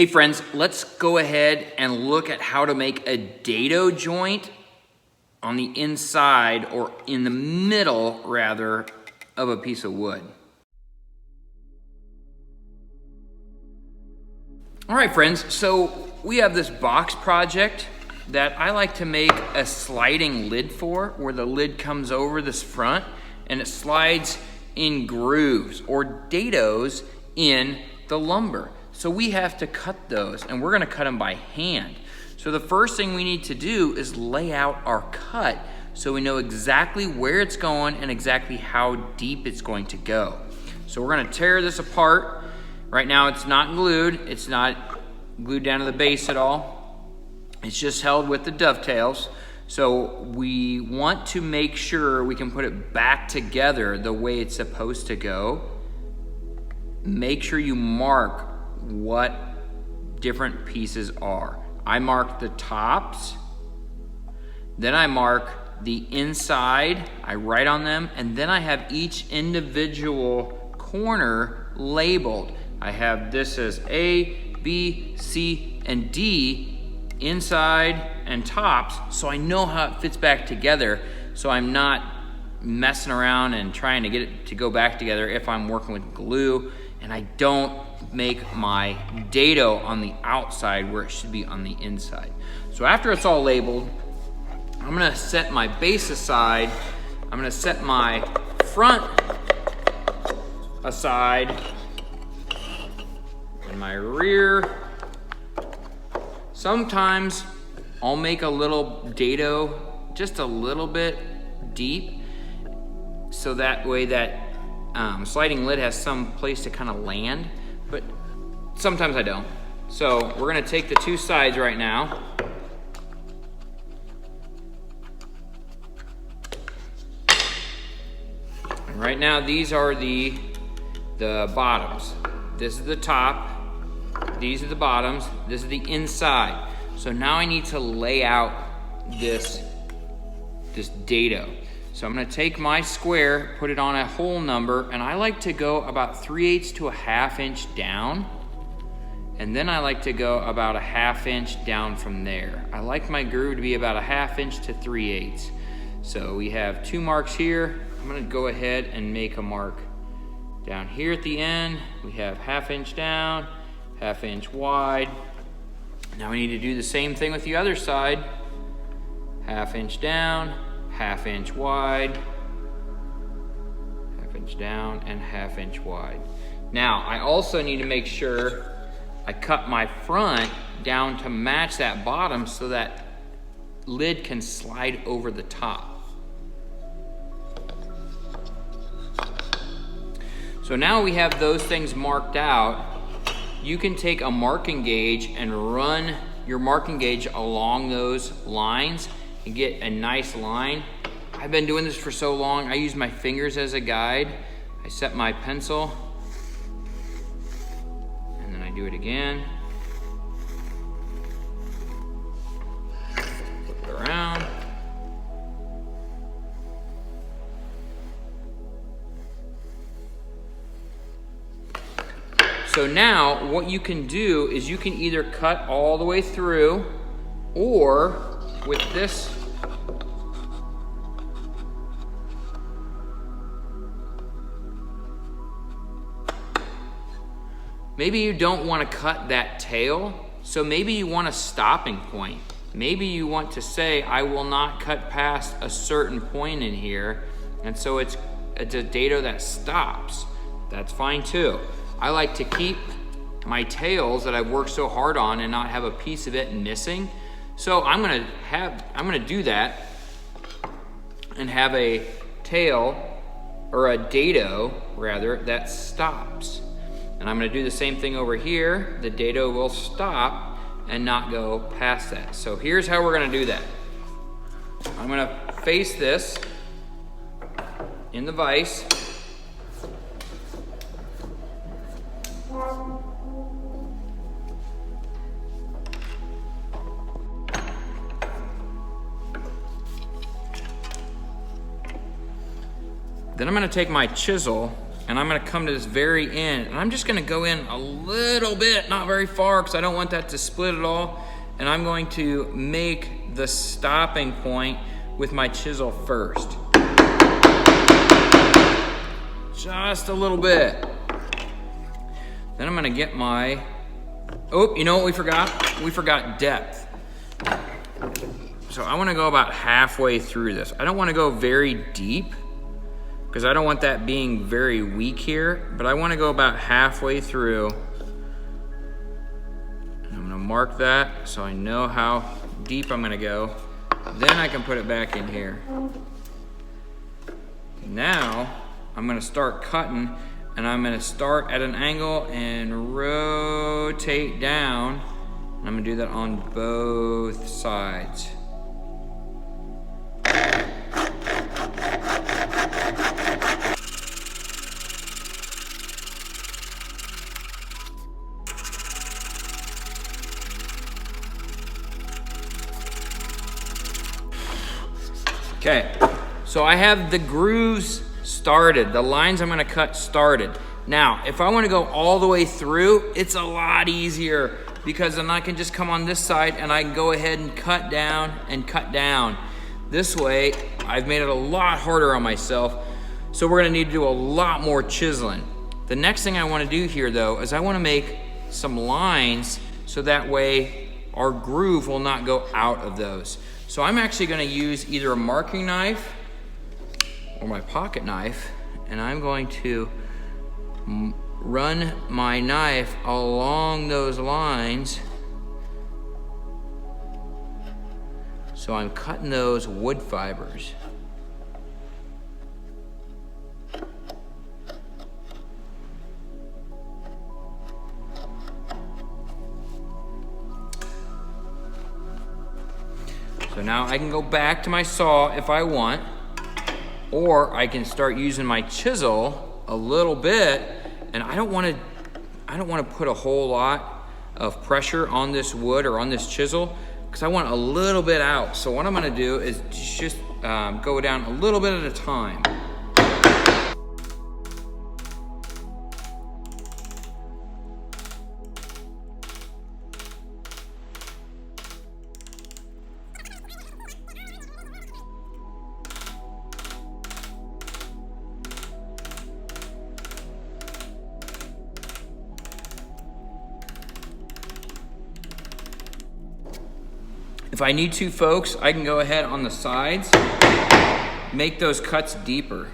Hey friends, let's go ahead and look at how to make a dado joint on the inside, or in the middle rather, of a piece of wood. All right friends, so we have this box project that I like to make a sliding lid for, where the lid comes over this front and it slides in grooves or dados in the lumber. So we have to cut those, and we're gonna cut them by hand. So the first thing we need to do is lay out our cut so we know exactly where it's going and exactly how deep it's going to go. So we're gonna tear this apart. Right now it's not glued. It's not glued down to the base at all. It's just held with the dovetails. So we want to make sure we can put it back together the way it's supposed to go. Make sure you mark what different pieces are. I mark the tops, then I mark the inside, I write on them, and then I have each individual corner labeled. I have this as A, B, C, and D, inside and tops, so I know how it fits back together, so I'm not messing around and trying to get it to go back together if I'm working with glue, and I don't make my dado on the outside where it should be on the inside. So after it's all labeled, I'm gonna set my base aside, I'm gonna set my front aside, and my rear. Sometimes I'll make a little dado just a little bit deep, so that way that sliding lid has some place to kind of land, but sometimes I don't. So we're gonna take the two sides right now. And right now these are the bottoms. This is the top, these are the bottoms, this is the inside. So now I need to lay out this dado. So I'm gonna take my square, put it on a hole number, and I like to go about 3/8 to a 1/2 inch down. And then I like to go about a 1/2 inch down from there. I like my groove to be about a 1/2 inch to 3/8. So we have two marks here. I'm gonna go ahead and make a mark down here at the end. We have 1/2 inch down, 1/2 inch wide. Now we need to do the same thing with the other side. 1/2 inch down, 1/2 inch wide, 1/2 inch down, and 1/2 inch wide. Now, I also need to make sure I cut my front down to match that bottom so that lid can slide over the top. So now we have those things marked out. You can take a marking gauge and run your marking gauge along those lines and get a nice line. I've been doing this for so long, I use my fingers as a guide. I set my pencil, and then I do it again. Flip it around. So now what you can do is you can either cut all the way through, or with this, maybe you don't want to cut that tail, so maybe you want a stopping point. Maybe you want to say, I will not cut past a certain point in here, and so it's a dado that stops. That's fine too. I like to keep my tails that I've worked so hard on and not have a piece of it missing. So I'm gonna do that and have a tail, or a dado rather, that stops. And I'm gonna do the same thing over here. The dado will stop and not go past that. So here's how we're gonna do that. I'm gonna face this in the vise. Then I'm gonna take my chisel and I'm gonna come to this very end, and I'm just gonna go in a little bit, not very far, because I don't want that to split at all. And I'm going to make the stopping point with my chisel first. Just a little bit. Then I'm gonna get my, oh, you know what we forgot? We forgot depth. So I wanna go about halfway through this. I don't wanna go very deep, because I don't want that being very weak here, but I wanna go about halfway through. I'm gonna mark that so I know how deep I'm gonna go. Then I can put it back in here. Now, I'm gonna start cutting, and I'm gonna start at an angle and rotate down. And I'm gonna do that on both sides. Okay, so I have the grooves started, the lines I'm gonna cut started. Now, if I wanna go all the way through, it's a lot easier, because then I can just come on this side and I can go ahead and cut down and cut down. This way, I've made it a lot harder on myself, so we're gonna need to do a lot more chiseling. The next thing I wanna do here though, is I wanna make some lines so that way our groove will not go out of those. So I'm actually gonna use either a marking knife or my pocket knife, and I'm going to run my knife along those lines. So I'm cutting those wood fibers. So now I can go back to my saw if I want, or I can start using my chisel a little bit, and I don't want to put a whole lot of pressure on this wood or on this chisel, because I want a little bit out. So what I'm going to do is just go down a little bit at a time. If I need to, folks, I can go ahead on the sides, make those cuts deeper.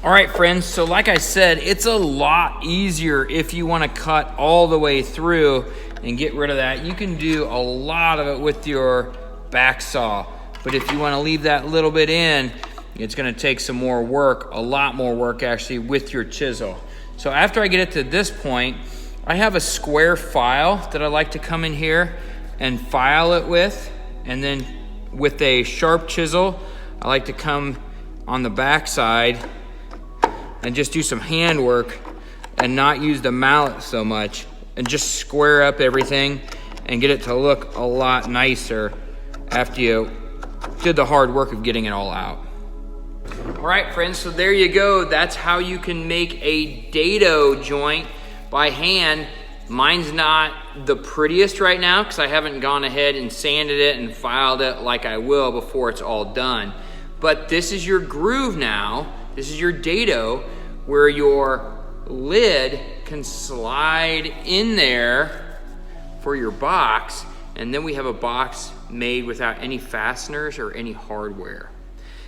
All right, friends, so like I said, it's a lot easier if you want to cut all the way through and get rid of that. You can do a lot of it with your back saw, but if you want to leave that little bit in, it's going to take some more work, a lot more work actually, with your chisel. So after I get it to this point, I have a square file that I like to come in here and file it with, and then with a sharp chisel, I like to come on the back side and just do some hand work and not use the mallet so much and just square up everything and get it to look a lot nicer after you did the hard work of getting it all out. All right, friends, so there you go. That's how you can make a dado joint by hand. Mine's not the prettiest right now because I haven't gone ahead and sanded it and filed it like I will before it's all done. But this is your groove now. This is your dado where your lid can slide in there for your box, and then we have a box made without any fasteners or any hardware.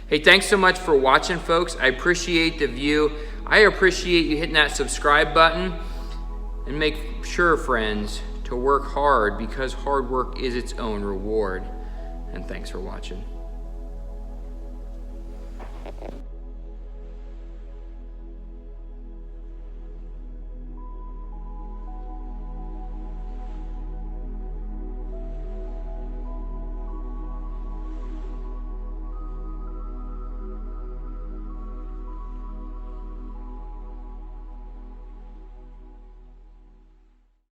Hey, thanks so much for watching, folks. I appreciate the view. I appreciate you hitting that subscribe button. And make sure, friends, to work hard because hard work is its own reward. And thanks for watching.